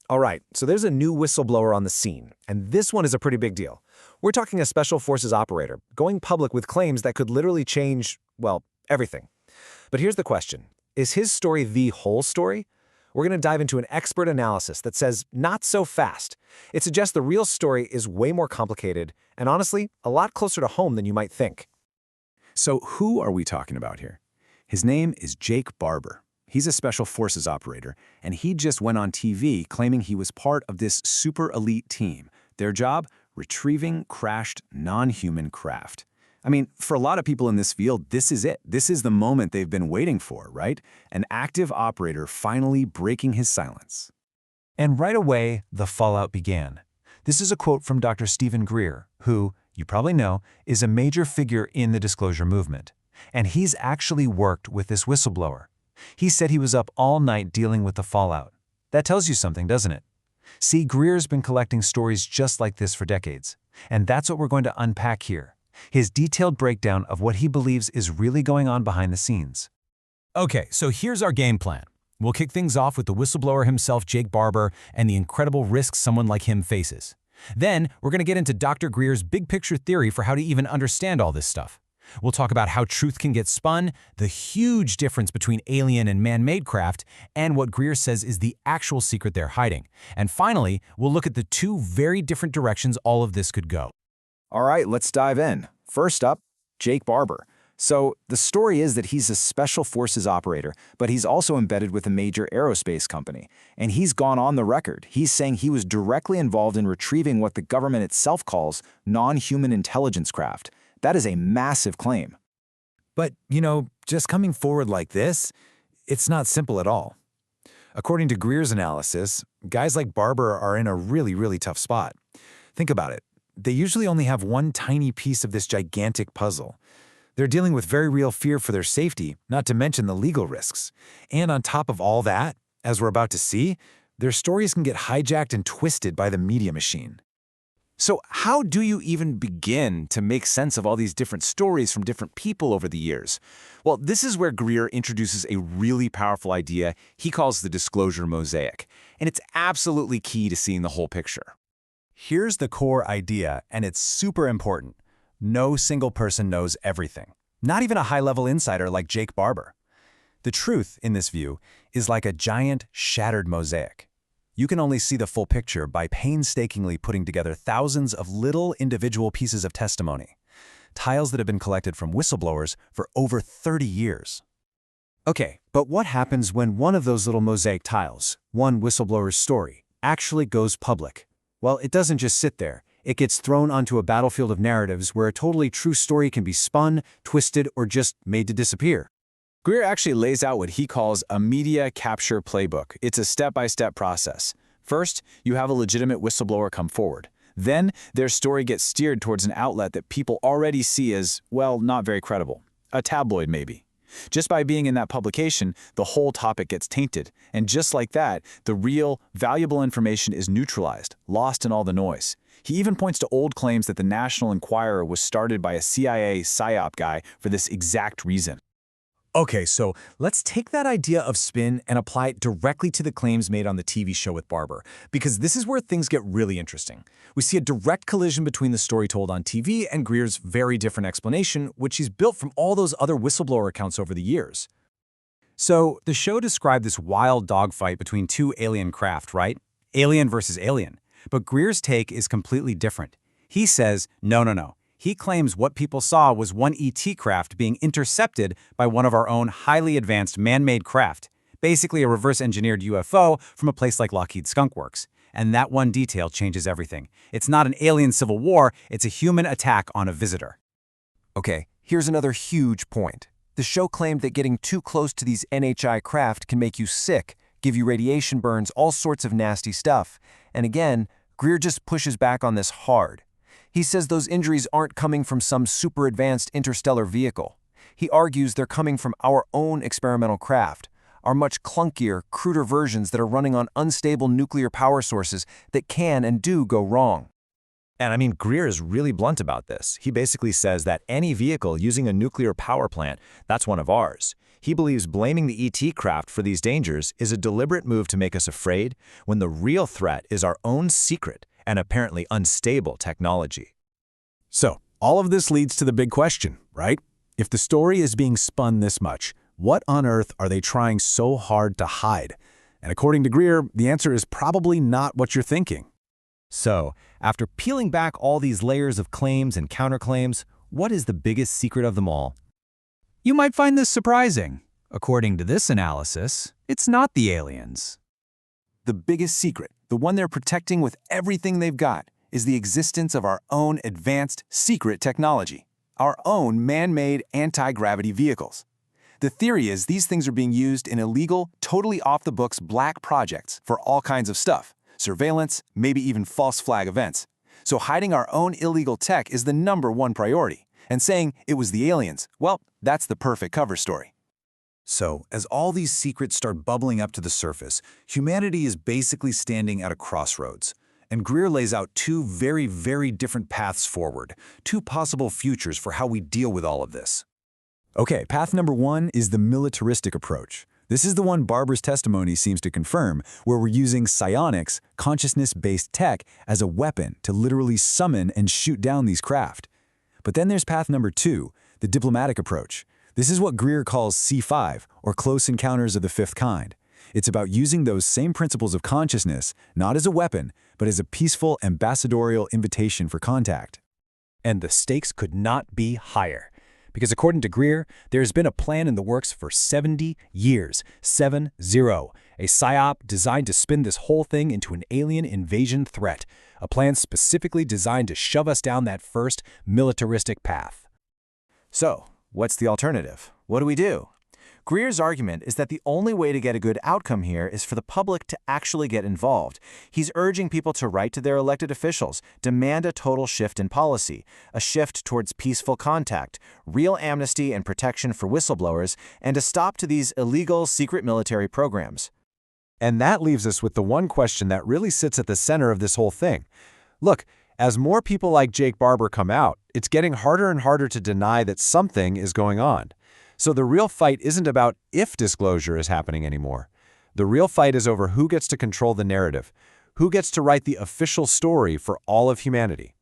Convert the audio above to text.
All right, so there's a new whistleblower on the scene, and this one is a pretty big deal. We're talking a special forces operator, going public with claims that could literally change, well, everything. But here's the question. Is his story the whole story? We're going to dive into an expert analysis that says not so fast. It suggests the real story is way more complicated, and honestly, a lot closer to home than you might think. So who are we talking about here? His name is Jake Barber. He's a special forces operator, and he just went on TV claiming he was part of this super elite team. Their job? Retrieving crashed non-human craft. I mean, for a lot of people in this field, this is it. This is the moment they've been waiting for, right? An active operator finally breaking his silence. And right away, the fallout began. This is a quote from Dr. Stephen Greer, who, you probably know, is a major figure in the disclosure movement. And he's actually worked with this whistleblower. He said he was up all night dealing with the fallout. That tells you something, doesn't it? See, Greer's been collecting stories just like this for decades. And that's what we're going to unpack here. His detailed breakdown of what he believes is really going on behind the scenes. Okay, so here's our game plan. We'll kick things off with the whistleblower himself, Jake Barber, and the incredible risks someone like him faces. Then, we're going to get into Dr. Greer's big picture theory for how to even understand all this stuff. We'll talk about how truth can get spun, the huge difference between alien and man-made craft, and what Greer says is the actual secret they're hiding. And finally, we'll look at the two very different directions all of this could go. All right, let's dive in. First up, Jake Barber. So the story is that he's a special forces operator, but he's also embedded with a major aerospace company. And he's gone on the record. He's saying he was directly involved in retrieving what the government itself calls non-human intelligence craft. That is a massive claim. But, just coming forward like this, it's not simple at all. According to Greer's analysis, guys like Barber are in a really tough spot. Think about it. They usually only have one tiny piece of this gigantic puzzle. They're dealing with very real fear for their safety, not to mention the legal risks. And on top of all that, as we're about to see, their stories can get hijacked and twisted by the media machine. So how do you even begin to make sense of all these different stories from different people over the years? Well, this is where Greer introduces a really powerful idea he calls the disclosure mosaic, and it's absolutely key to seeing the whole picture. Here's the core idea, and it's super important. No single person knows everything, not even a high-level insider like Jake Barber. The truth, in this view, is like a giant, shattered mosaic. You can only see the full picture by painstakingly putting together thousands of little individual pieces of testimony, tiles that have been collected from whistleblowers for over 30 years. Okay, but what happens when one of those little mosaic tiles, one whistleblower's story, actually goes public? Well, it doesn't just sit there. It gets thrown onto a battlefield of narratives where a totally true story can be spun, twisted, or just made to disappear. Greer actually lays out what he calls a media capture playbook. It's a step-by-step process. First, you have a legitimate whistleblower come forward. Then, their story gets steered towards an outlet that people already see as, well, not very credible. A tabloid, maybe. Just by being in that publication, the whole topic gets tainted. And just like that, the real, valuable information is neutralized, lost in all the noise. He even points to old claims that the National Enquirer was started by a CIA PSYOP guy for this exact reason. Okay, so let's take that idea of spin and apply it directly to the claims made on the TV show with Barber, because this is where things get really interesting. We see a direct collision between the story told on TV and Greer's very different explanation, which he's built from all those other whistleblower accounts over the years. So the show described this wild dogfight between two alien craft, right? Alien versus alien. But Greer's take is completely different. He says, no. He claims what people saw was one ET craft being intercepted by one of our own highly advanced man-made craft, basically a reverse-engineered UFO from a place like Lockheed Skunk Works. And that one detail changes everything. It's not an alien civil war, it's a human attack on a visitor. Okay, here's another huge point. The show claimed that getting too close to these NHI craft can make you sick, give you radiation burns, all sorts of nasty stuff. And again, Greer just pushes back on this hard. He says those injuries aren't coming from some super advanced interstellar vehicle. He argues they're coming from our own experimental craft, our much clunkier, cruder versions that are running on unstable nuclear power sources that can and do go wrong. And Greer is really blunt about this. He basically says that any vehicle using a nuclear power plant, that's one of ours. He believes blaming the ET craft for these dangers is a deliberate move to make us afraid when the real threat is our own secret and apparently unstable technology. So, all of this leads to the big question, right? If the story is being spun this much, what on earth are they trying so hard to hide? And according to Greer, the answer is probably not what you're thinking. So, after peeling back all these layers of claims and counterclaims, what is the biggest secret of them all? You might find this surprising. According to this analysis, it's not the aliens. The biggest secret, the one they're protecting with everything they've got, is the existence of our own advanced, secret technology, our own man-made anti-gravity vehicles. The theory is these things are being used in illegal, totally off-the-books black projects for all kinds of stuff, surveillance, maybe even false flag events. So hiding our own illegal tech is the #1 priority, and saying it was the aliens, well, that's the perfect cover story. So, as all these secrets start bubbling up to the surface, humanity is basically standing at a crossroads. And Greer lays out two very, very different paths forward, two possible futures for how we deal with all of this. Okay, path number 1 is the militaristic approach. This is the one Barber's testimony seems to confirm, where we're using psionics, consciousness-based tech, as a weapon to literally summon and shoot down these craft. But then there's path number 2, the diplomatic approach. This is what Greer calls C5, or Close Encounters of the Fifth Kind. It's about using those same principles of consciousness, not as a weapon, but as a peaceful ambassadorial invitation for contact. And the stakes could not be higher. Because according to Greer, there's been a plan in the works for 70 years, 7-0, a PSYOP designed to spin this whole thing into an alien invasion threat, a plan specifically designed to shove us down that first militaristic path. So, what's the alternative? What do we do? Greer's argument is that the only way to get a good outcome here is for the public to actually get involved. He's urging people to write to their elected officials, demand a total shift in policy, a shift towards peaceful contact, real amnesty and protection for whistleblowers, and a stop to these illegal secret military programs. And that leaves us with the one question that really sits at the center of this whole thing. Look, as more people like Jake Barber come out, it's getting harder and harder to deny that something is going on. So the real fight isn't about if disclosure is happening anymore. The real fight is over who gets to control the narrative, who gets to write the official story for all of humanity.